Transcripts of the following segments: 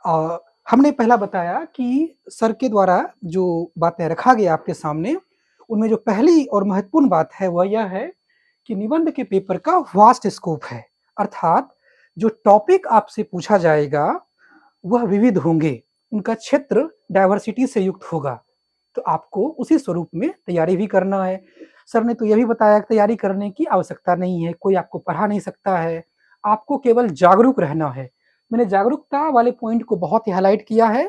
अ, हमने पहला बताया कि सर के द्वारा जो बातें रखा गया आपके सामने, उनमें जो पहली और महत्वपूर्ण बात है वह यह है कि निबंध के पेपर का वास्ट स्कोप है। अर्थात जो टॉपिक आपसे पूछा जाएगा वह विविध होंगे, उनका क्षेत्र डाइवर्सिटी से युक्त होगा। तो आपको उसी स्वरूप में तैयारी भी करना है। सर ने तो यह भी बताया कि तैयारी करने की आवश्यकता नहीं है, कोई आपको पढ़ा नहीं सकता है, आपको केवल जागरूक रहना है। मैंने जागरूकता वाले पॉइंट को बहुत ही हाइलाइट किया है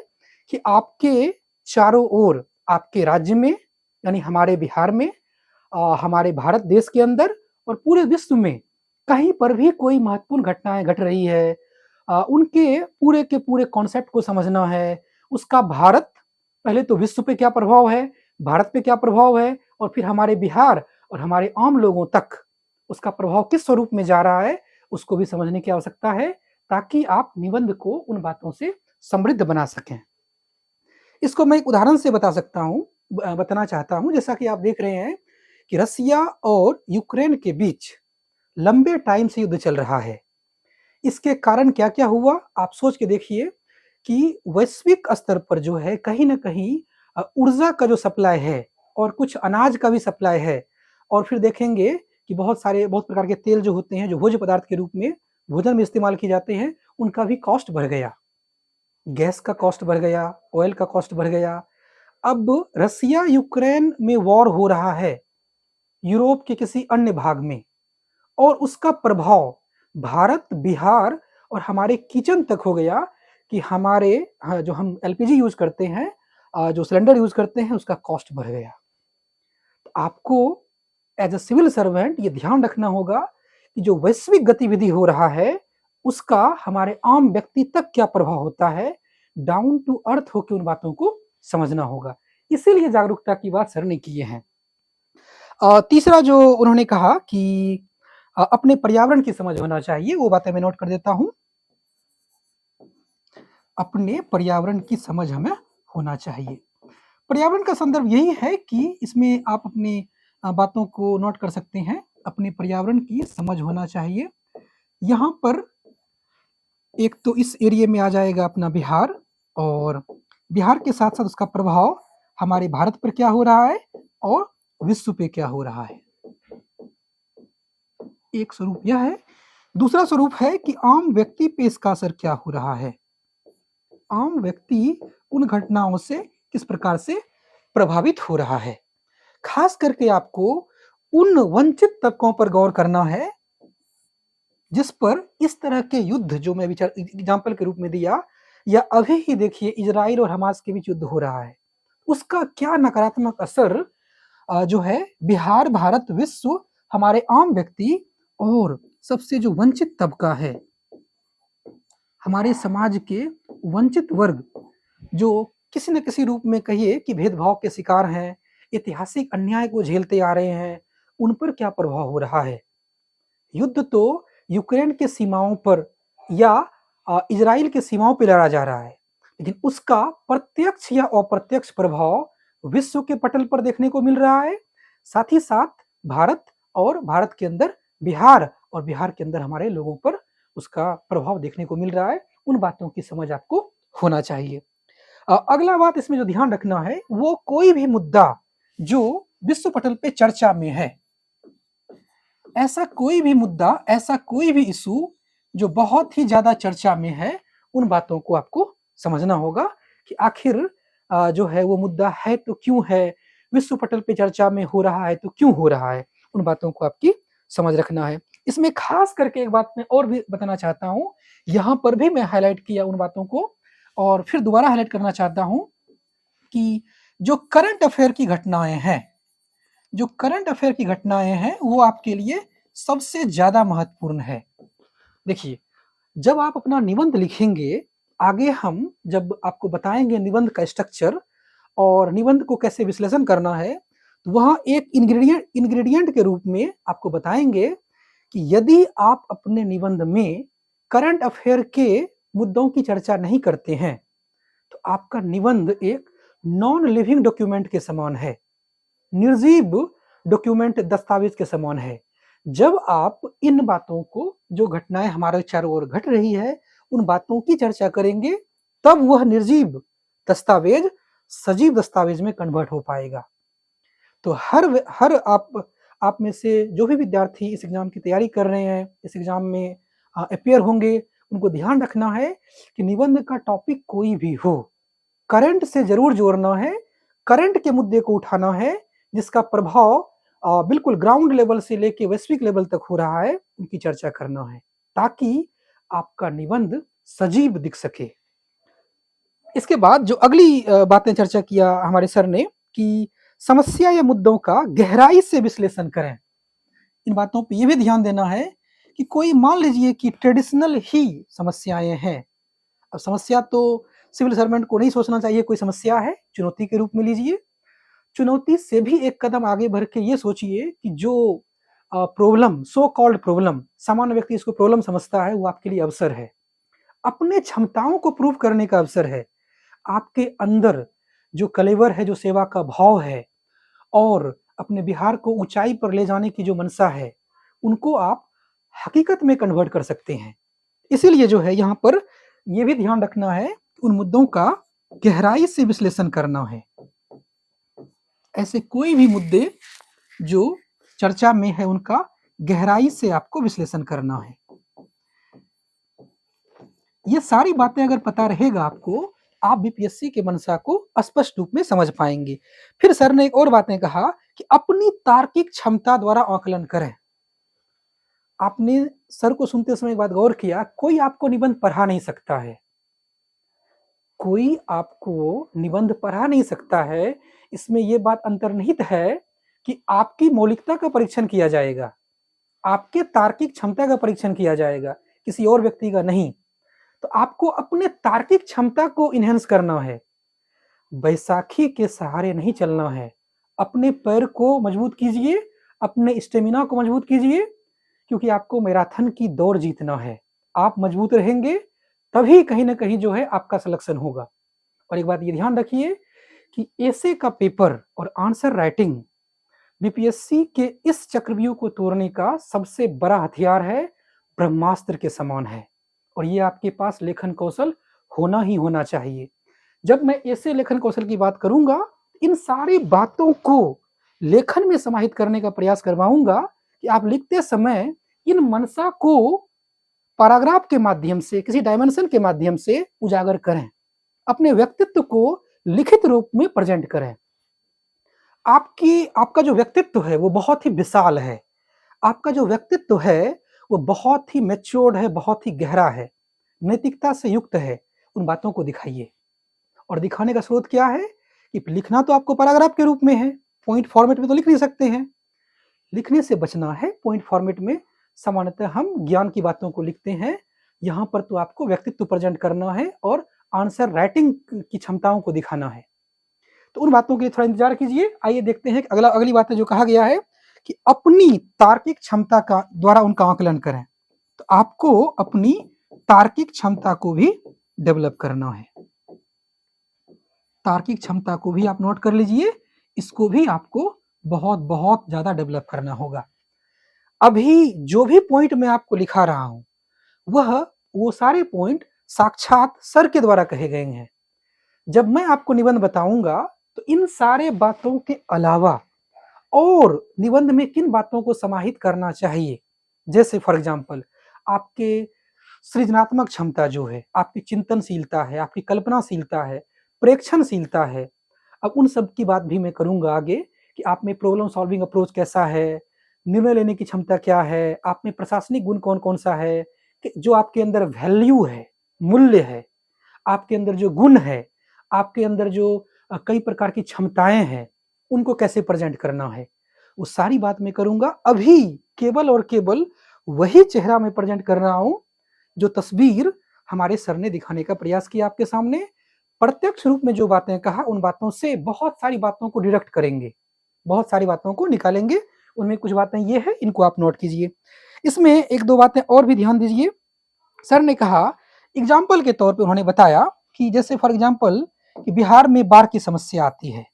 कि आपके चारों ओर, आपके राज्य में यानी हमारे बिहार में, हमारे भारत देश के अंदर और पूरे विश्व में कहीं पर भी कोई महत्वपूर्ण घटनाएं घट रही है, उनके पूरे के पूरे कॉन्सेप्ट को समझना है। उसका भारत, पहले तो विश्व पे क्या प्रभाव है, भारत पे क्या प्रभाव है, और फिर हमारे बिहार और हमारे आम लोगों तक उसका प्रभाव किस स्वरूप में जा रहा है, उसको भी समझने की आवश्यकता है, ताकि आप निबंध को उन बातों से समृद्ध बना सकें। इसको मैं एक उदाहरण से बता सकता हूँ, बताना चाहता हूँ। जैसा कि आप देख रहे हैं कि रसिया और यूक्रेन के बीच लंबे टाइम से युद्ध चल रहा है। इसके कारण क्या-क्या हुआ, आप सोच के देखिए कि वैश्विक स्तर पर जो है कहीं न कहीं ऊर्जा का जो सप्लाई है और कुछ अनाज का भी सप्लाई है, और फिर देखेंगे कि बहुत प्रकार के तेल जो होते हैं, जो भोज्य पदार्थ के रूप में भोजन में इस्तेमाल किए जाते हैं, उनका भी कॉस्ट बढ़ गया। गैस का कॉस्ट बढ़ गया, ऑयल का कॉस्ट बढ़ गया। अब रसिया यूक्रेन में वॉर हो रहा है, यूरोप के किसी अन्य भाग में, और उसका प्रभाव भारत, बिहार और हमारे किचन तक हो गया कि हमारे जो हम एलपीजी यूज़ करते हैं, जो सिलेंडर यूज़ करते हैं, उसका कॉस्ट बढ़ गया। तो आपको एज़ अ सिविल सर्वेंट ये ध्यान रखना होगा कि जो वैश्विक गतिविधि हो रहा है, उसका हमारे आम व्यक्ति तक क्या प्रभाव होता है, डाउन टू अर्थ होके उन बातों को समझना होगा। इसीलिए जागरूकता की बात सर ने किए हैं। तीसरा जो उन्होंने कहा कि अपने पर्यावरण की समझ होना चाहिए, वो बातें मैं नोट कर देता हूँ। अपने पर्यावरण की समझ हमें होना चाहिए। पर्यावरण का संदर्भ यही है कि इसमें आप अपनी बातों को नोट कर सकते हैं। अपने पर्यावरण की समझ होना चाहिए। यहाँ पर एक तो इस एरिया में आ जाएगा अपना बिहार, और बिहार के साथ-साथ उसका प्रभाव हमारे भारत पर क्या हो रहा है और विश्व पे क्या हो रहा है। एक स्वरूप यह है। दूसरा स्वरूप है कि आम व्यक्ति पे इसका असर क्या हो रहा है। आम व्यक्ति उन घटनाओं से किस प्रकार से प्रभावित हो रहा है। खास करके आपको उन वंचित तबकों पर गौर करना है जिस पर इस तरह के युद्ध जो मैं विचार एग्जाम्पल के रूप में दिया, या अभी ही देखिए इजराइल और हमास के बीच युद्ध हो रहा है, उसका क्या नकारात्मक असर जो है बिहार, भारत, विश्व, हमारे आम व्यक्ति और सबसे जो वंचित तबका है, हमारे समाज के वंचित वर्ग, जो किसी न किसी रूप में कहिए कि भेदभाव के शिकार हैं, ऐतिहासिक अन्याय को झेलते आ रहे हैं, उन पर क्या प्रभाव हो रहा है। युद्ध तो यूक्रेन के सीमाओं पर या इजराइल के सीमाओं पर लड़ा जा रहा है, लेकिन उसका प्रत्यक्ष या अप्रत्यक्ष प्रभाव विश्व के पटल पर देखने को मिल रहा है। साथ ही साथ भारत और भारत के अंदर बिहार और बिहार के अंदर हमारे लोगों पर उसका प्रभाव देखने को मिल रहा है। उन बातों की समझ आपको होना चाहिए। अगला बात इसमें जो ध्यान रखना है, वो कोई भी मुद्दा जो विश्व पटल पे चर्चा में है, ऐसा कोई भी मुद्दा, ऐसा कोई भी इशू जो बहुत ही ज्यादा चर्चा में है, उन बातों को आपको समझना होगा कि आखिर जो है वो मुद्दा है तो क्यों है, विश्व पटल पे चर्चा में हो रहा है तो क्यों हो रहा है, उन बातों को आपकी समझ रखना है। इसमें खास करके एक बात मैं और भी बताना चाहता हूँ, यहाँ पर भी मैं हाईलाइट किया उन बातों को, और फिर दोबारा हाईलाइट करना चाहता हूँ कि जो करंट अफेयर की घटनाएं हैं, जो करंट अफेयर की घटनाएं हैं, वो आपके लिए सबसे ज्यादा महत्वपूर्ण है। देखिए, जब आप अपना निबंध लिखेंगे, आगे हम जब आपको बताएंगे निबंध का स्ट्रक्चर और निबंध को कैसे विश्लेषण करना है, तो वहाँ एक इंग्रेडिएंट के रूप में आपको बताएंगे कि यदि आप अपने निबंध में करंट अफेयर के मुद्दों की चर्चा नहीं करते हैं, तो आपका निबंध एक नॉन लिविंग डॉक्यूमेंट के समान है, निर्जीव डॉक्यूमेंट, दस्तावेज के समान है। जब आप इन बातों को, जो घटनाएं हमारे चारों ओर घट रही है, उन बातों की चर्चा करेंगे, तब वह निर्जीव दस्तावेज सजीव दस्तावेज में कन्वर्ट हो पाएगा। तो हर आप में से जो भी विद्यार्थी इस एग्जाम की तैयारी कर रहे हैं, इस एग्जाम में अपियर होंगे, उनको ध्यान रखना है कि निबंध का टॉपिक कोई भी हो, करंट से जरूर जोड़ना है, करंट के मुद्दे को उठाना है जिसका प्रभाव बिल्कुल ग्राउंड लेवल से लेके वैश्विक लेवल तक हो रहा है, उनकी चर्चा करना है ताकि आपका निबंध सजीव दिख सके। इसके बाद जो अगली बातें चर्चा किया हमारे सर ने कि समस्या या मुद्दों का गहराई से विश्लेषण करें। इन बातों पे ये भी ध्यान देना है कि कोई मान लीजिए कि ट्रेडिशनल ही समस्याएं हैं। अब समस्या तो सिविल सर्वेंट को नहीं सोचना चाहिए कोई समस्या है, चुनौती के रूप में लीजिए। चुनौती से भी एक कदम आगे बढ़ के ये सोचिए कि जो प्रॉब्लम, सो कॉल्ड प्रॉब्लम, सामान्य व्यक्ति इसको प्रॉब्लम समझता है, वो आपके लिए अवसर है, अपने क्षमताओं को प्रूव करने का अवसर है। आपके अंदर जो कलेवर है, जो सेवा का भाव है और अपने बिहार को ऊंचाई पर ले जाने की जो मनसा है, उनको आप हकीकत में कन्वर्ट कर सकते हैं। इसीलिए जो है यहाँ पर यह भी ध्यान रखना है, उन मुद्दों का गहराई से विश्लेषण करना है। ऐसे कोई भी मुद्दे जो चर्चा में है उनका गहराई से आपको विश्लेषण करना है। ये सारी बातें अगर पता रहेगा आपको, आप बीपीएससी के मंशा को स्पष्ट रूप में समझ पाएंगे। फिर सर ने एक और बातें कहा कि अपनी तार्किक क्षमता द्वारा आकलन करें। आपने सर को सुनते समय एक बात गौर किया, कोई आपको निबंध पढ़ा नहीं सकता है, कोई आपको निबंध पढ़ा नहीं सकता है। इसमें यह बात अंतर्निहित है कि आपकी मौलिकता का परीक्षण किया जाएगा, आपके तार्किक क्षमता का परीक्षण किया जाएगा, किसी और व्यक्ति का नहीं। तो आपको अपने तार्किक क्षमता को इनहेंस करना है, बैसाखी के सहारे नहीं चलना है। अपने पैर को मजबूत कीजिए, अपने स्टेमिना को मजबूत कीजिए, क्योंकि आपको मैराथन की दौड़ जीतना है। आप मजबूत रहेंगे तभी कहीं ना कहीं जो है आपका सिलेक्शन होगा। और एक बात ये ध्यान रखिए कि एसे का पेपर और आंसर राइटिंग बीपीएससी के इस चक्रव्यूह को तोड़ने का सबसे बड़ा हथियार है, ब्रह्मास्त्र के समान है। और ये आपके पास लेखन कौशल होना ही होना चाहिए। जब मैं ऐसे लेखन कौशल की बात करूंगा, इन सारी बातों को लेखन में समाहित करने का प्रयास करवाऊंगा कि आप लिखते समय इन मनसा को पैराग्राफ के माध्यम से, किसी डायमेंशन के माध्यम से उजागर करें, अपने व्यक्तित्व को लिखित रूप में प्रेजेंट करें। आपका जो व्यक्तित्व है वो बहुत ही विशाल है, आपका जो व्यक्तित्व है वो बहुत ही मैच्योर्ड है, बहुत ही गहरा है, नैतिकता से युक्त है। उन बातों को दिखाइए। और दिखाने का स्रोत क्या है कि लिखना तो आपको पैराग्राफ के रूप में है, पॉइंट फॉर्मेट में तो लिख नहीं सकते हैं। लिखने से बचना है, पॉइंट फॉर्मेट में सामान्यतः हम ज्ञान की बातों को लिखते हैं। यहाँ पर तो आपको व्यक्तित्व प्रेजेंट करना है और आंसर राइटिंग की क्षमताओं को दिखाना है। तो उन बातों के लिए थोड़ा इंतजार कीजिए। आइए देखते हैं कि अगली बात जो कहा गया है कि अपनी तार्किक क्षमता का द्वारा उनका आकलन करें। तो आपको अपनी तार्किक क्षमता को भी डेवलप करना है। तार्किक क्षमता को भी आप नोट कर लीजिए, इसको भी आपको बहुत बहुत ज्यादा डेवलप करना होगा। अभी जो भी पॉइंट मैं आपको लिखा रहा हूं वो सारे पॉइंट साक्षात सर के द्वारा कहे गए हैं। जब मैं आपको निबंध बताऊंगा तो इन सारे बातों के अलावा और निबंध में किन बातों को समाहित करना चाहिए, जैसे फॉर एग्जाम्पल आपके सृजनात्मक क्षमता जो है, आपकी चिंतनशीलता है, आपकी कल्पनाशीलता है, प्रेक्षणशीलता है। अब उन सब की बात भी मैं करूंगा आगे कि आप में प्रॉब्लम सॉल्विंग अप्रोच कैसा है, निर्णय लेने की क्षमता क्या है, आप में प्रशासनिक गुण कौन कौन सा है, जो आपके अंदर वैल्यू है, मूल्य है, आपके अंदर जो गुण है, आपके अंदर जो कई प्रकार की क्षमताएं हैं, उनको कैसे प्रेजेंट करना है, वो सारी बात मैं करूंगा। अभी केवल और केवल वही चेहरा मैं प्रेजेंट कर रहा हूं जो तस्वीर हमारे सर ने दिखाने का प्रयास किया आपके सामने। प्रत्यक्ष रूप में जो बातें कहा, उन बातों से बहुत सारी बातों को डिडक्ट करेंगे, बहुत सारी बातों को निकालेंगे। उनमें कुछ बातें ये है, इनको आप नोट कीजिए। इसमें एक दो बातें और भी ध्यान दीजिए। सर ने कहा, एग्जाम्पल के तौर पे उन्होंने बताया कि जैसे फॉर एग्जाम्पल कि बिहार में बाढ़ की समस्या आती है।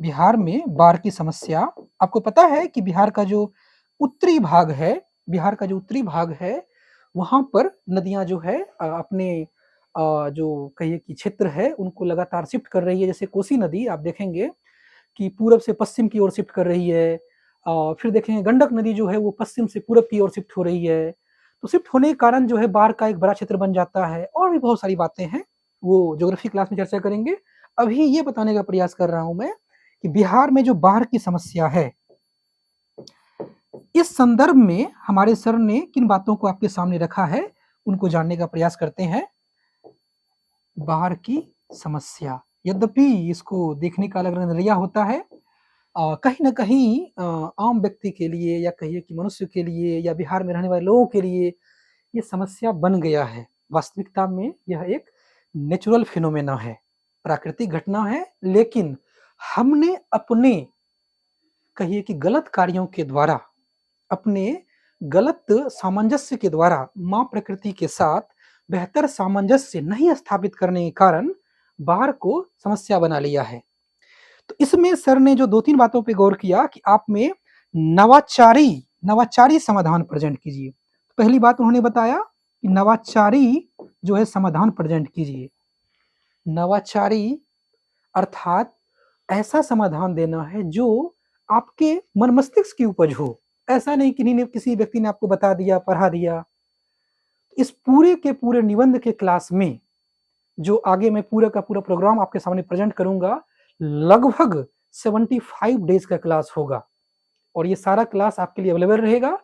बिहार में बाढ़ की समस्या, आपको पता है कि बिहार का जो उत्तरी भाग है, वहां पर नदियां जो है अपने जो कहिए कि क्षेत्र है उनको लगातार शिफ्ट कर रही है। जैसे कोसी नदी आप देखेंगे कि पूरब से पश्चिम की ओर शिफ्ट कर रही है। फिर देखेंगे गंडक नदी जो है वो पश्चिम से पूरब की ओर शिफ्ट हो रही है। तो शिफ्ट होने के कारण जो है बाढ़ का एक बड़ा क्षेत्र बन जाता है, और भी बहुत सारी बातें हैं, वो ज्योग्राफी क्लास में चर्चा करेंगे। अभी ये बताने का प्रयास कर रहा हूं मैं कि बिहार में जो बाढ़ की समस्या है, इस संदर्भ में हमारे सर ने किन बातों को आपके सामने रखा है, उनको जानने का प्रयास करते हैं। बाढ़ की समस्या, यद्यपि इसको देखने का अलग नजरिया होता है, कहीं ना कहीं आम व्यक्ति के लिए या कहिए कि मनुष्य के लिए या बिहार में रहने वाले लोगों के लिए ये समस्या बन गया है। वास्तविकता में यह एक नेचुरल फिनोमेना है, प्राकृतिक घटना है, लेकिन हमने अपने कहिए कि गलत कार्यों के द्वारा, अपने गलत सामंजस्य के द्वारा माँ प्रकृति के साथ बेहतर सामंजस्य नहीं स्थापित करने के कारण बाढ़ को समस्या बना लिया है। तो इसमें सर ने जो 2-3 बातों पे गौर किया कि आप में नवाचारी समाधान प्रेजेंट कीजिए। तो पहली बात उन्होंने बताया कि नवाचारी जो है समाधान प्रेजेंट कीजिए। नवाचारी अर्थात ऐसा समाधान देना है जो आपके मन मस्तिष्क की उपज हो। ऐसा नहीं कि किसी व्यक्ति ने आपको बता दिया, पढ़ा दिया। इस पूरे के पूरे निबंध के क्लास में जो आगे मैं पूरा का पूरा प्रोग्राम आपके सामने प्रेजेंट करूंगा, लगभग 75 डेज का क्लास होगा, और ये सारा क्लास आपके लिए अवेलेबल रहेगा।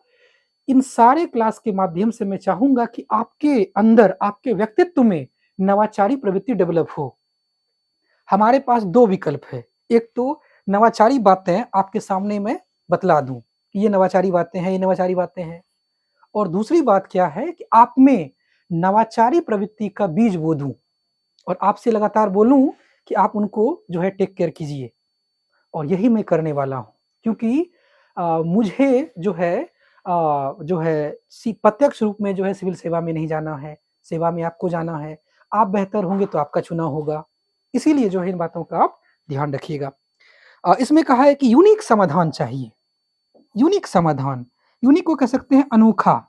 इन सारे क्लास के माध्यम से मैं चाहूंगा कि आपके अंदर, आपके व्यक्तित्व में नवाचारी प्रवृत्ति डेवलप हो। हमारे पास 2 विकल्प है। एक तो नवाचारी बातें आपके सामने मैं बतला दूं कि ये नवाचारी बातें हैं, ये नवाचारी बातें हैं, और दूसरी बात क्या है कि आप में नवाचारी प्रवृत्ति का बीज बो दूं और आपसे लगातार बोलूं कि आप उनको जो है टेक केयर कीजिए। और यही मैं करने वाला हूं, क्योंकि मुझे जो है प्रत्यक्ष रूप में जो है सिविल सेवा में नहीं जाना है, सेवा में आपको जाना है। आप बेहतर होंगे तो आपका चुनाव होगा, इसीलिए जो है इन बातों का आप ध्यान रखिएगा। इसमें कहा है कि यूनिक समाधान चाहिए। यूनिक समाधान, यूनिक को कह सकते हैं अनोखा।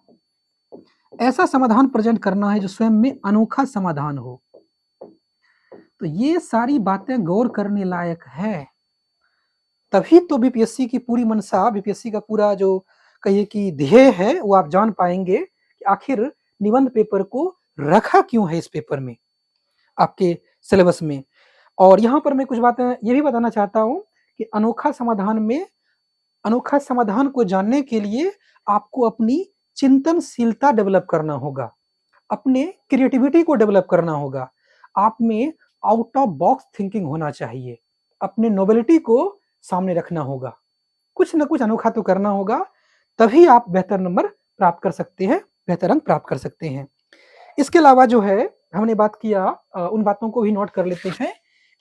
ऐसा समाधान प्रेजेंट करना है जो स्वयं में अनोखा समाधान हो। तो ये सारी बातें गौर करने लायक है, तभी तो बीपीएससी की पूरी मनसा, बीपीएससी का पूरा जो कहिए कि ध्येय है वो आप जान पाएंगे कि आखिर निबंध पेपर को रखा क्यों है इस पेपर में, आपके सिलेबस में। और यहाँ पर मैं कुछ बातें ये भी बताना चाहता हूँ कि अनोखा समाधान को जानने के लिए आपको अपनी चिंतनशीलता डेवलप करना होगा, अपने क्रिएटिविटी को डेवलप करना होगा, आप में आउट ऑफ बॉक्स थिंकिंग होना चाहिए, अपने नोबेलिटी को सामने रखना होगा, कुछ ना कुछ अनोखा तो करना होगा, तभी आप बेहतर नंबर प्राप्त कर सकते हैं, बेहतर अंक प्राप्त कर सकते हैं। इसके अलावा जो है हमने बात किया, उन बातों को भी नोट कर लेते हैं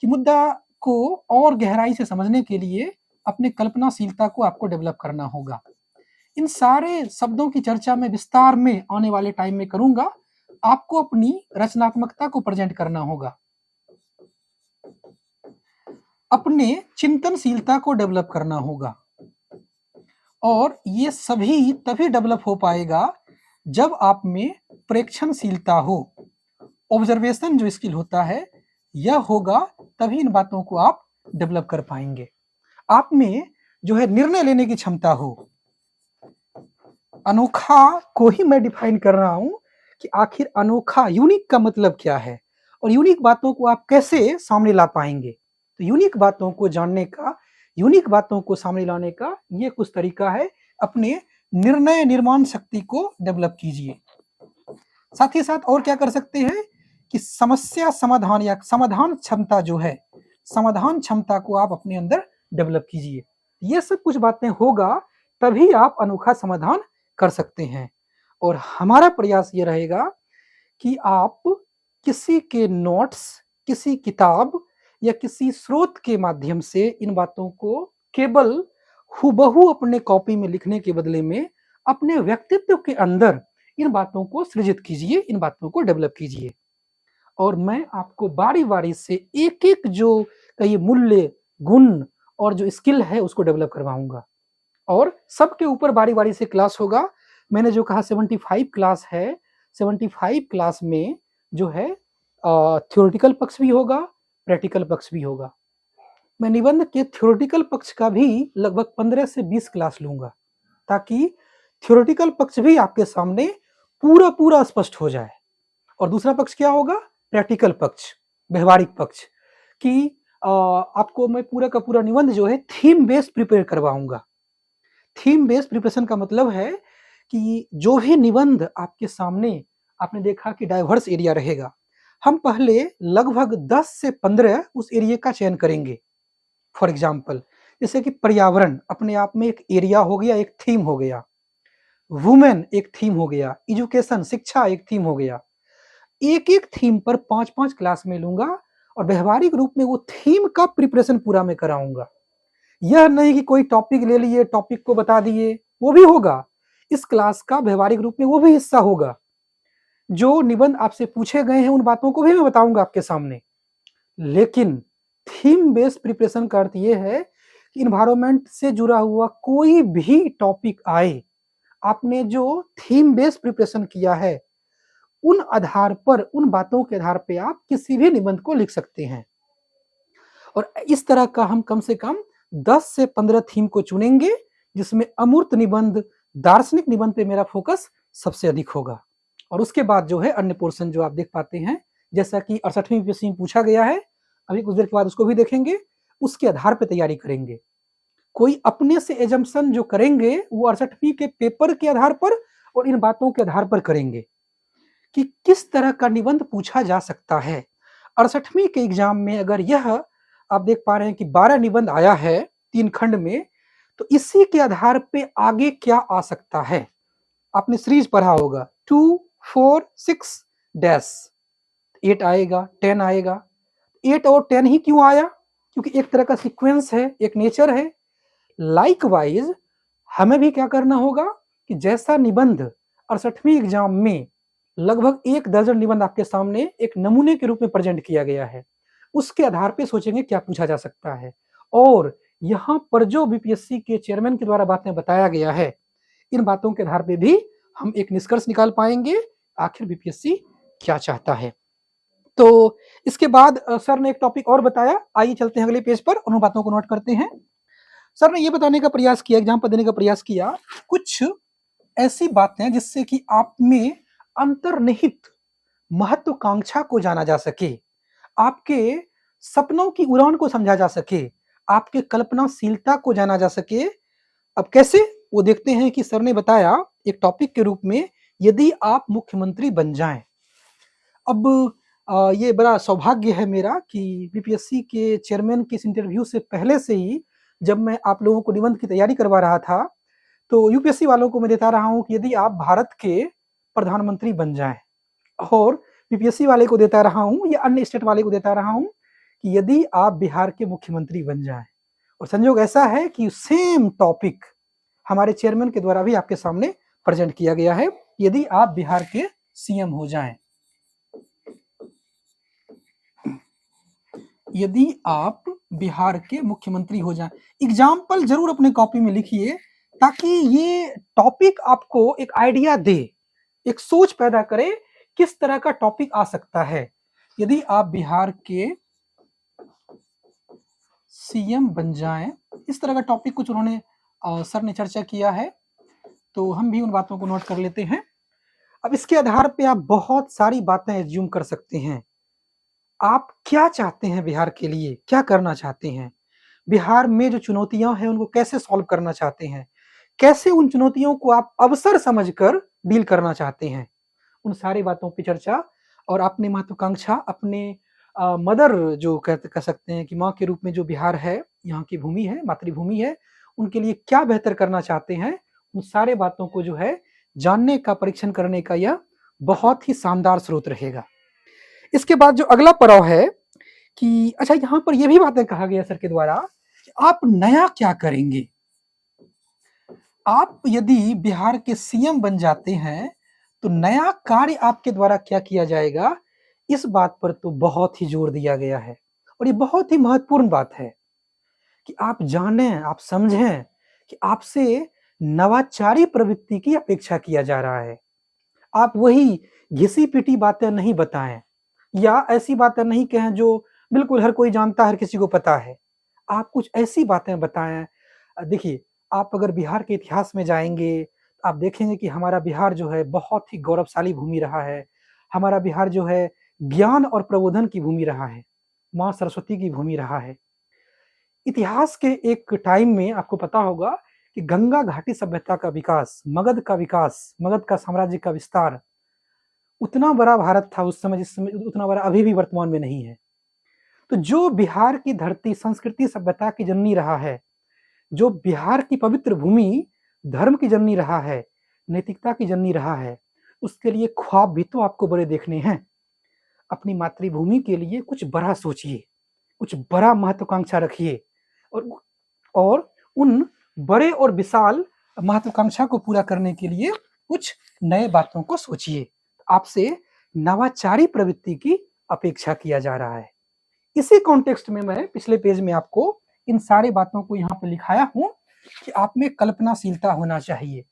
कि मुद्दा को और गहराई से समझने के लिए अपने कल्पनाशीलता को आपको डेवलप करना होगा। इन सारे शब्दों की चर्चा में विस्तार में आने वाले टाइम में करूंगा। आपको अपनी रचनात्मकता को प्रेजेंट करना होगा, अपने चिंतनशीलता को डेवलप करना होगा, और ये सभी तभी डेवलप हो पाएगा जब आप में प्रेक्षणशीलता हो। ऑब्जर्वेशन जो स्किल होता है यह होगा, तभी इन बातों को आप डेवलप कर पाएंगे। आप में जो है निर्णय लेने की क्षमता हो। अनोखा को ही मैं डिफाइन कर रहा हूं कि आखिर अनोखा, यूनिक का मतलब क्या है और यूनिक बातों को आप कैसे सामने ला पाएंगे। तो यूनिक बातों को जानने का, यूनिक बातों को सामने लाने का ये कुछ तरीका है। अपने निर्णय निर्माण शक्ति को डेवलप कीजिए। साथ ही साथ और क्या कर सकते हैं कि समस्या समाधान या समाधान क्षमता जो है, समाधान क्षमता को आप अपने अंदर डेवलप कीजिए। ये सब कुछ बातें होगा तभी आप अनोखा समाधान कर सकते हैं। और हमारा प्रयास ये रहेगा कि आप किसी के नोट्स, किसी किताब या किसी स्रोत के माध्यम से इन बातों को केवल हूबहू अपने कॉपी में लिखने के बदले में अपने व्यक्तित्व के अंदर इन बातों को सृजित कीजिए, इन बातों को डेवलप कीजिए। और मैं आपको बारी बारी से एक एक जो कई मूल्य, गुण और जो स्किल है उसको डेवलप करवाऊंगा, और सबके ऊपर बारी बारी से क्लास होगा। मैंने जो कहा 75 क्लास है, 75 क्लास में जो है थ्योरेटिकल पक्ष भी होगा, प्रैक्टिकल पक्ष भी होगा। मैं निबंध के थ्योरेटिकल पक्ष का भी लगभग 15 से 20 क्लास लूँगा, ताकि थ्योरेटिकल पक्ष भी आपके सामने पूरा स्पष्ट हो जाए। और दूसरा पक्ष क्या होगा? प्रैक्टिकल पक्ष, व्यवहारिक पक्ष, कि आपको मैं पूरा का पूरा निबंध जो है थीम बेस्ड प्रिपेयर करवाऊँगा। थीम बेस्ड प्रिपरेशन का मतलब है कि जो भी निबंध आपके सामने, आपने देखा कि डाइवर्स एरिया रहेगा, हम पहले लगभग 10 से 15 उस एरिया का चयन करेंगे। फॉर एग्जाम्पल, जैसे कि पर्यावरण अपने आप में एक एरिया हो गया, एक थीम हो गया, वुमेन एक थीम हो गया, एजुकेशन शिक्षा एक थीम हो गया। एक थीम पर 5-5 क्लास में लूंगा और व्यवहारिक रूप में वो थीम का प्रिपरेशन पूरा मैं कराऊंगा। यह नहीं कि कोई टॉपिक ले लिए, टॉपिक को बता दिए, वो भी होगा। इस क्लास का व्यवहारिक रूप में वो भी हिस्सा होगा। जो निबंध आपसे पूछे गए हैं उन बातों को भी मैं बताऊंगा आपके सामने। लेकिन थीम बेस्ड प्रिपरेशन का अर्थ ये है कि इन्वायरमेंट से जुड़ा हुआ कोई भी टॉपिक आए, आपने जो थीम बेस्ड प्रिपरेशन किया है उन आधार पर, उन बातों के आधार पे आप किसी भी निबंध को लिख सकते हैं। और इस तरह का हम कम से कम 10 से 15 थीम को चुनेंगे, जिसमें अमूर्त निबंध, दार्शनिक निबंध पे मेरा फोकस सबसे अधिक होगा। और उसके बाद जो है अन्य पोर्शन जो आप देख पाते हैं, जैसा कि 68वीं यूपीएससी में पूछा गया है, अभी कुछ देर के बाद उसको भी देखेंगे, उसके आधार पर तैयारी करेंगे। कोई अपने से एजम्पशन जो करेंगे वो 68वीं के पेपर के आधार पर और इन बातों के आधार पर करेंगे कि किस तरह का निबंध पूछा जा सकता है। 68वीं के एग्जाम में अगर यह आप देख पा रहे हैं कि 12 निबंध आया है 3 खंड में, तो इसी के आधार पे आगे क्या आ सकता है। आपने सीरीज पढ़ा होगा 2, 4, 6 डैश, 8 आएगा, 10 आएगा। 8 और 10 ही क्यों आया? क्योंकि एक तरह का सीक्वेंस है, एक नेचर है। लाइकवाइज हमें भी क्या करना होगा कि जैसा निबंध 68वीं एग्जाम में लगभग 1 दर्जन निबंध आपके सामने एक नमूने के रूप में प्रेजेंट किया गया है, उसके आधार पे सोचेंगे क्या पूछा जा सकता है। और यहाँ पर जो बीपीएससी के चेयरमैन के द्वारा बातें बताया गया है, इन बातों के आधार पे भी हम एक निष्कर्ष निकाल पाएंगे आखिर बीपीएससी क्या चाहता है। तो इसके बाद सर ने एक टॉपिक और बताया, आइए चलते हैं अगले पेज पर, उन बातों को नोट करते हैं। सर ने ये बताने का प्रयास किया, एग्जाम्पल देने का प्रयास किया, कुछ ऐसी बातें जिससे कि आप में अंतर्निहित महत्वाकांक्षा को जाना जा सके, आपके सपनों की उड़ान को समझा जा सके, आपके कल्पनाशीलता को जाना जा सके। अब कैसे, वो देखते हैं कि सर ने बताया एक टॉपिक के रूप में, यदि आप मुख्यमंत्री बन जाएं। अब ये बड़ा सौभाग्य है मेरा कि बीपीएससी के चेयरमैन के इस इंटरव्यू से पहले से ही जब मैं आप लोगों को निबंध की तैयारी करवा रहा था, तो यूपीएससी वालों को मैं देता रहा हूं कि यदि आप भारत के प्रधानमंत्री बन जाएं, और बीपीएससी वाले को देता रहा हूं या अन्य स्टेट वाले को देता रहा हूं कि यदि आप बिहार के मुख्यमंत्री बन जाएं। और संयोग ऐसा है कि सेम टॉपिक हमारे चेयरमैन के द्वारा भी आपके सामने प्रेजेंट किया गया है, यदि आप बिहार के सीएम हो जाएं। यदि आप बिहार के मुख्यमंत्री हो जाएं, एग्जाम्पल जरूर अपने कॉपी में लिखिए, ताकि ये टॉपिक आपको एक आइडिया दे, एक सोच पैदा करे किस तरह का टॉपिक आ सकता है। यदि आप बिहार के सीएम बन जाएं, इस तरह का टॉपिक कुछ उन्होंने सर ने चर्चा किया है, तो हम भी उन बातों को नोट कर लेते हैं। अब इसके आधार पे आप बहुत सारी बातें एज्यूम कर सकते हैं। आप क्या चाहते हैं बिहार के लिए, क्या करना चाहते हैं, बिहार में जो चुनौतियां हैं उनको कैसे सॉल्व करना चाहते हैं, कैसे उन चुनौतियों को आप अवसर समझकर डील करना चाहते हैं, उन सारी बातों पर चर्चा। और अपनी महत्वाकांक्षा, अपने मदर जो कह सकते हैं कि माँ के रूप में जो बिहार है, यहाँ की भूमि है, मातृभूमि है, उनके लिए क्या बेहतर करना चाहते हैं, उन सारे बातों को जो है जानने का, परीक्षण करने का यह बहुत ही शानदार स्रोत रहेगा। इसके बाद जो अगला पड़ाव है कि अच्छा, यहाँ पर यह भी बातें कहा गया सर के द्वारा कि आप नया क्या करेंगे। आप यदि बिहार के सीएम बन जाते हैं तो नया कार्य आपके द्वारा क्या किया जाएगा, इस बात पर तो बहुत ही जोर दिया गया है। और ये बहुत ही महत्वपूर्ण बात है कि आप जानें, आप समझें कि आपसे नवाचारी प्रवृत्ति की अपेक्षा किया जा रहा है। आप वही घिसी पिटी बातें नहीं बताएं, या ऐसी बातें नहीं कहें जो बिल्कुल हर कोई जानता है, हर किसी को पता है। आप कुछ ऐसी बातें बताएँ। देखिए, आप अगर बिहार के इतिहास में जाएँगे, आप देखेंगे कि हमारा बिहार जो है बहुत ही गौरवशाली भूमि रहा है। हमारा बिहार जो है ज्ञान और प्रबोधन की भूमि रहा है, माँ सरस्वती की भूमि रहा है। इतिहास के एक टाइम में आपको पता होगा कि गंगा घाटी सभ्यता का विकास, मगध का साम्राज्य का विस्तार, उतना बड़ा भारत था उस समय जिस समय उतना बड़ा अभी भी वर्तमान में नहीं है। तो जो बिहार की धरती संस्कृति सभ्यता की जननी रहा है, जो बिहार की पवित्र भूमि धर्म की जननी रहा है, नैतिकता की जननी रहा है, उसके लिए ख्वाब भी तो आपको बड़े देखने हैं। अपनी मातृभूमि के लिए कुछ बड़ा सोचिए, कुछ बड़ा महत्वाकांक्षा रखिए और उन बड़े और विशाल महत्वाकांक्षा को पूरा करने के लिए कुछ नए बातों को सोचिए। आपसे नवाचारी प्रवृत्ति की अपेक्षा किया जा रहा है। इसी कॉन्टेक्स्ट में मैं पिछले पेज में आपको इन सारे बातों को यहाँ पे लिखाया हूँ कि आप में कल्पनाशीलता होना चाहिए।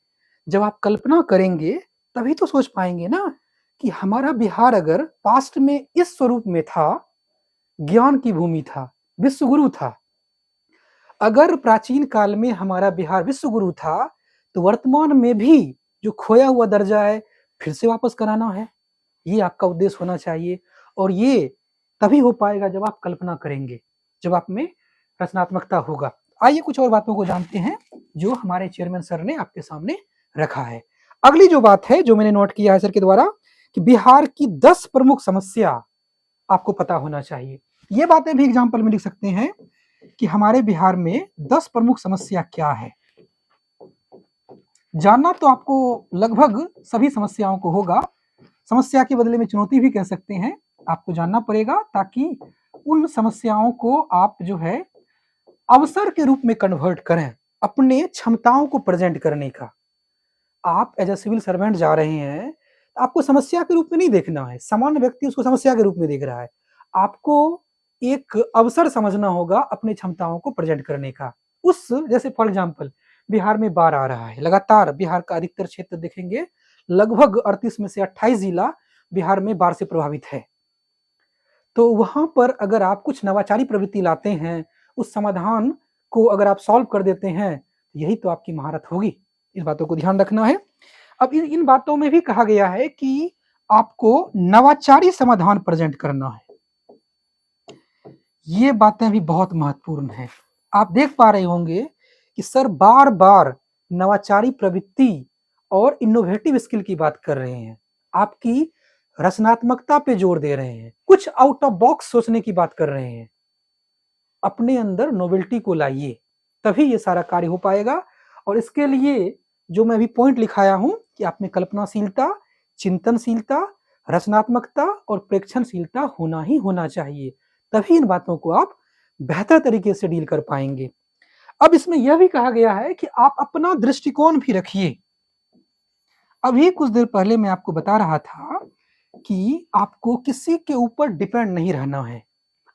जब आप कल्पना करेंगे तभी तो सोच पाएंगे ना कि हमारा बिहार अगर पास्ट में इस स्वरूप में था, ज्ञान की भूमि था, विश्वगुरु था। अगर प्राचीन काल में हमारा बिहार विश्वगुरु था, तो वर्तमान में भी जो खोया हुआ दर्जा है फिर से वापस कराना है। ये आपका उद्देश्य होना चाहिए और ये तभी हो पाएगा जब आप कल्पना करेंगे, जब आप में रचनात्मकता होगा। आइए कुछ और बातों को जानते हैं जो हमारे चेयरमैन सर ने आपके सामने रखा है। अगली जो बात है जो मैंने नोट किया है सर के द्वारा कि बिहार की 10 प्रमुख समस्या आपको पता होना चाहिए। ये बातें भी एग्जाम्पल में लिख सकते हैं कि हमारे बिहार में 10 प्रमुख समस्या क्या है। जानना तो आपको लगभग सभी समस्याओं को होगा, समस्या के बदले में चुनौती भी कह सकते हैं। आपको जानना पड़ेगा ताकि उन समस्याओं को आप जो है अवसर के रूप में कन्वर्ट करें, अपने क्षमताओं को प्रेजेंट करने का। आप एज ए सिविल सर्वेंट जा रहे हैं, आपको समस्या के रूप में नहीं देखना है, सामान्य व्यक्ति उसको समस्या के रूप में देख रहा है। आपको एक अवसर समझना होगा अपनी क्षमताओं को प्रेजेंट करने का। उस जैसे फॉर एग्जाम्पल बिहार में बाढ़ आ रहा है लगातार, बिहार का अधिकतर क्षेत्र देखेंगे लगभग 38 में से 28 जिला बिहार में बाढ़ से प्रभावित है। तो वहां पर अगर आप कुछ नवाचारी प्रवृत्ति लाते हैं, उस समाधान को अगर आप सॉल्व कर देते हैं, यही तो आपकी महारत होगी। इस बातों को ध्यान रखना है। अब इन बातों में भी कहा गया है कि आपको नवाचारी समाधान प्रेजेंट करना है। ये बातें भी बहुत महत्वपूर्ण हैं। आप देख पा रहे होंगे कि सर बार बार नवाचारी प्रवृत्ति और इनोवेटिव स्किल की बात कर रहे हैं, आपकी रचनात्मकता पे जोर दे रहे हैं, कुछ आउट ऑफ बॉक्स सोचने की बात कर रहे हैं। अपने अंदर नोवेल्टी को लाइए, तभी ये सारा कार्य हो पाएगा। और इसके लिए जो मैं अभी पॉइंट लिखाया हूं कि आप में कल्पनाशीलता, चिंतनशीलता, रचनात्मकता और प्रेक्षणशीलता होना ही होना चाहिए, तभी इन बातों को आप बेहतर तरीके से डील कर पाएंगे। अब इसमें यह भी कहा गया है कि आप अपना दृष्टिकोण भी रखिए। अभी कुछ देर पहले मैं आपको बता रहा था कि आपको किसी के ऊपर डिपेंड नहीं रहना है।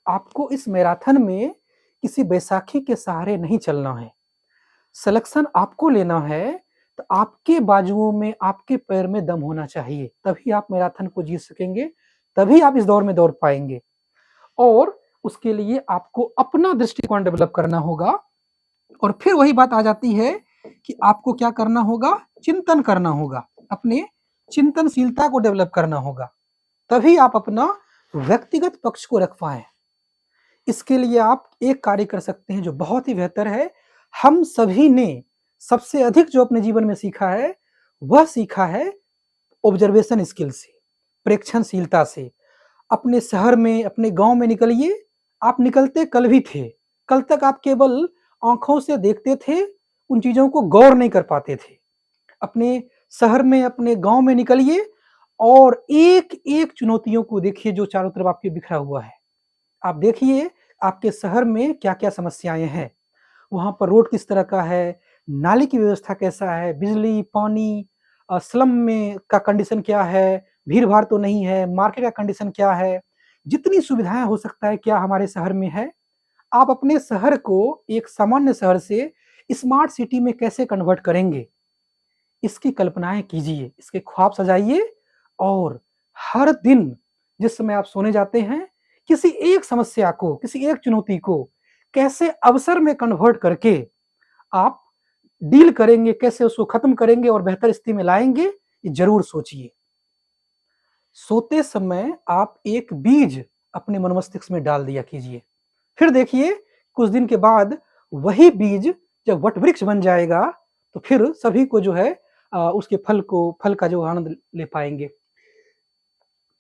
आपको इस मैराथन में किसी बैसाखी के सहारे नहीं चलना है। सिलेक्शन आपको लेना है, तो आपके बाजुओं में, आपके पैर में दम होना चाहिए, तभी आप मैराथन को जीत सकेंगे, तभी आप इस दौर में दौड़ पाएंगे। और उसके लिए आपको अपना दृष्टिकोण डेवलप करना होगा। और फिर वही बात आ जाती है कि आपको क्या करना होगा, चिंतन करना होगा, अपने चिंतनशीलता को डेवलप करना होगा, तभी आप अपना व्यक्तिगत पक्ष को रख पाए। इसके लिए आप एक कार्य कर सकते हैं जो बहुत ही बेहतर है। हम सभी ने सबसे अधिक जो अपने जीवन में सीखा है, वह सीखा है ऑब्जर्वेशन स्किल से, प्रेक्षणशीलता से। अपने शहर में, अपने गांव में निकलिए। आप निकलते कल भी थे, कल तक आप केवल आंखों से देखते थे, उन चीजों को गौर नहीं कर पाते थे। अपने शहर में, अपने गांव में निकलिए और एक एक चुनौतियों को देखिए जो चारों तरफ आपके बिखरा हुआ है। आप देखिए आपके शहर में क्या क्या समस्याएं हैं, वहां पर रोड किस तरह का है, नाली की व्यवस्था कैसा है, बिजली, पानी, स्लम में का कंडीशन क्या है, भीड़ भाड़ तो नहीं है, मार्केट का कंडीशन क्या है, जितनी सुविधाएं हो सकता है क्या हमारे शहर में है। आप अपने शहर को एक सामान्य शहर से स्मार्ट सिटी में कैसे कन्वर्ट करेंगे, इसकी कल्पनाएं कीजिए, इसके ख्वाब सजाइए और हर दिन जिस समय आप सोने जाते हैं, किसी एक समस्या को, किसी एक चुनौती को कैसे अवसर में कन्वर्ट करके आप डील करेंगे, कैसे उसको खत्म करेंगे और बेहतर स्थिति में लाएंगे, ये जरूर सोचिए। सोते समय आप एक बीज अपने मन मस्तिष्क में डाल दिया कीजिए, फिर देखिए कुछ दिन के बाद वही बीज जब वट वृक्ष बन जाएगा तो फिर सभी को जो है उसके फल का जो आनंद ले पाएंगे।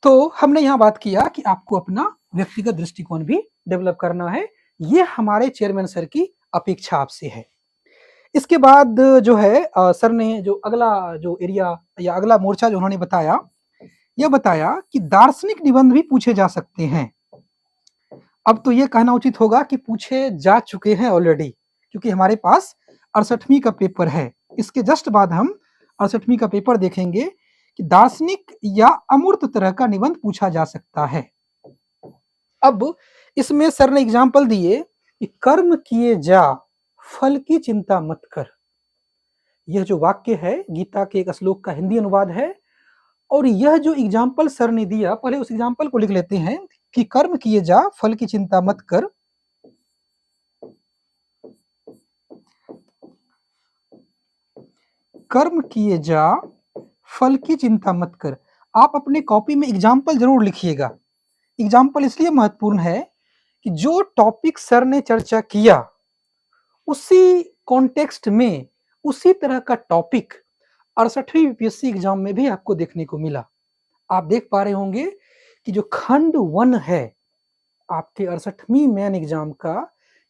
तो हमने यहाँ बात किया कि आपको अपना व्यक्तिगत दृष्टिकोण भी डेवलप करना है, ये हमारे चेयरमैन सर की अपेक्षा आपसे है। इसके बाद जो है सर ने जो अगला जो एरिया या अगला मोर्चा जो उन्होंने बताया, यह बताया कि दार्शनिक निबंध भी पूछे जा सकते हैं। अब तो ये कहना उचित होगा कि पूछे जा चुके हैं ऑलरेडी, क्योंकि हमारे पास 68वीं का पेपर है। इसके जस्ट बाद हम 68वीं का पेपर देखेंगे कि दार्शनिक या अमूर्त तरह का निबंध पूछा जा सकता है। अब इसमें सर ने एग्जाम्पल दिए कि कर्म किए जा, फल की चिंता मत कर। यह जो वाक्य है गीता के एक श्लोक का हिंदी अनुवाद है, और यह जो एग्जाम्पल सर ने दिया, पहले उस एग्जाम्पल को लिख लेते हैं कि कर्म किए जा, फल की चिंता मत कर। कर्म किए जा, फल की चिंता मत कर। आप अपने कॉपी में एग्जाम्पल जरूर लिखिएगा। एग्जाम्पल इसलिए महत्वपूर्ण है कि जो टॉपिक सर ने चर्चा किया उसी कॉन्टेक्स्ट में उसी तरह का टॉपिक 68वीं यूपीएससी एग्जाम में भी आपको देखने को मिला। आप देख पा रहे होंगे कि जो खंड 1 है आपके 68वीं मेन एग्जाम का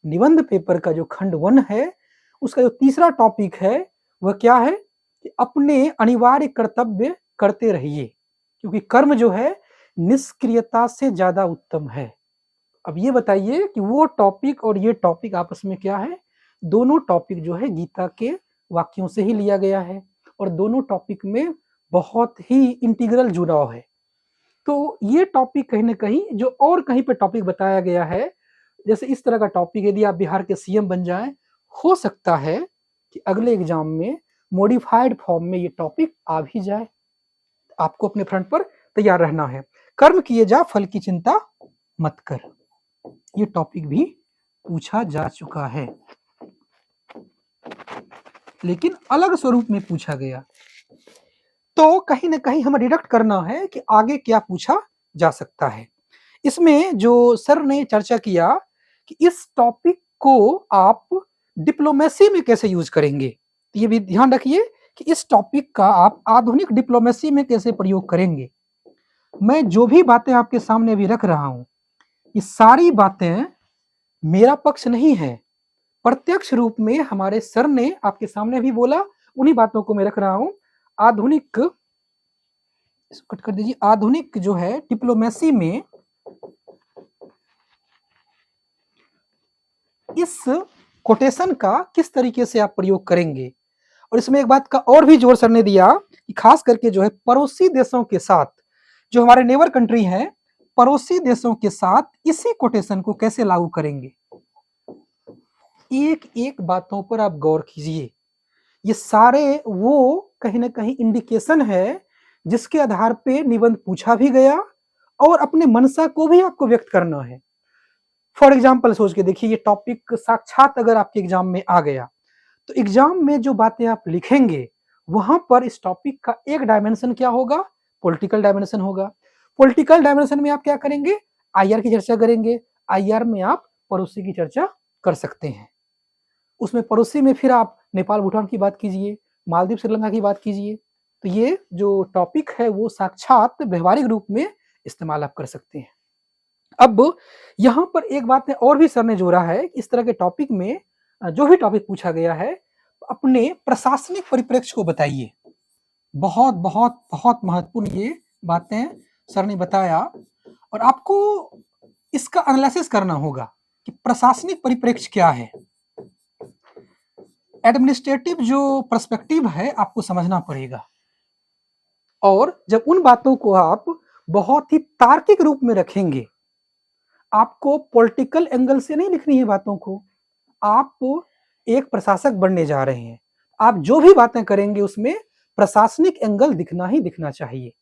निबंध पेपर का जो खंड 1 है, उसका जो तीसरा टॉपिक है वह क्या है कि अपने अनिवार्य कर्तव्य करते रहिए, क्योंकि कर्म जो है निष्क्रियता से ज्यादा उत्तम है। अब ये बताइए कि वो टॉपिक और ये टॉपिक आपस में क्या है? दोनों टॉपिक जो है गीता के वाक्यों से ही लिया गया है और दोनों टॉपिक में बहुत ही इंटीग्रल जुड़ाव है। तो ये टॉपिक कहीं ना कहीं जो और कहीं पे टॉपिक बताया गया है, जैसे इस तरह का टॉपिक यदि आप बिहार के सीएम बन जाएं, हो सकता है कि अगले एग्जाम में मॉडिफाइड फॉर्म में ये टॉपिक आ भी जाए। आपको अपने फ्रंट पर तैयार रहना है। कर्म किए जा, फल की चिंता मत कर, ये टॉपिक भी पूछा जा चुका है, लेकिन अलग स्वरूप में पूछा गया। तो कहीं ना कहीं हमें डिडक्ट करना है कि आगे क्या पूछा जा सकता है। इसमें जो सर ने चर्चा किया कि इस टॉपिक को आप डिप्लोमेसी में कैसे यूज करेंगे, तो ये भी ध्यान रखिए कि इस टॉपिक का आप आधुनिक डिप्लोमेसी में कैसे प्रयोग करेंगे। मैं जो भी बातें आपके सामने अभी रख रहा हूं, ये सारी बातें मेरा पक्ष नहीं है, प्रत्यक्ष रूप में हमारे सर ने आपके सामने भी बोला, उन्हीं बातों को मैं रख रहा हूं। आधुनिक, इसको कट कर दीजिए, आधुनिक जो है डिप्लोमेसी में इस कोटेशन का किस तरीके से आप प्रयोग करेंगे। और इसमें एक बात का और भी जोर सर ने दिया कि खास करके जो है पड़ोसी देशों के साथ, जो हमारे नेबर कंट्री हैं, पड़ोसी देशों के साथ इसी कोटेशन को कैसे लागू करेंगे। एक एक बातों पर आप गौर कीजिए। ये सारे वो कहीं ना कहीं इंडिकेशन है जिसके आधार पे निबंध पूछा भी गया और अपने मनसा को भी आपको व्यक्त करना है। फॉर एग्जाम्पल सोच के देखिए, ये टॉपिक साक्षात अगर आपके एग्जाम में आ गया तो एग्जाम में जो बातें आप लिखेंगे वहां पर इस टॉपिक का एक डायमेंशन क्या होगा? पॉलिटिकल डायमेंशन होगा। पॉलिटिकल डायमेंशन में आप क्या करेंगे? आईआर की चर्चा करेंगे। आईआर में आप पड़ोसी की चर्चा कर सकते हैं। उसमें पड़ोसी में फिर आप नेपाल भूटान की बात कीजिए, मालदीव श्रीलंका की बात कीजिए। तो ये जो टॉपिक है वो साक्षात व्यवहारिक रूप में इस्तेमाल आप कर सकते हैं। अब यहां पर एक बात और भी सर ने जोड़ा है, इस तरह के टॉपिक में जो भी टॉपिक पूछा गया है अपने प्रशासनिक परिप्रेक्ष्य को बताइए। बहुत बहुत बहुत महत्वपूर्ण ये बातें सर ने बताया और आपको इसका एनालिसिस करना होगा कि प्रशासनिक परिप्रेक्ष्य क्या है। एडमिनिस्ट्रेटिव जो पर्सपेक्टिव है आपको समझना पड़ेगा, और जब उन बातों को आप बहुत ही तार्किक रूप में रखेंगे, आपको पॉलिटिकल एंगल से नहीं लिखनी है बातों को, आप एक प्रशासक बनने जा रहे हैं, आप जो भी बातें करेंगे उसमें प्रशासनिक एंगल दिखना ही दिखना चाहिए।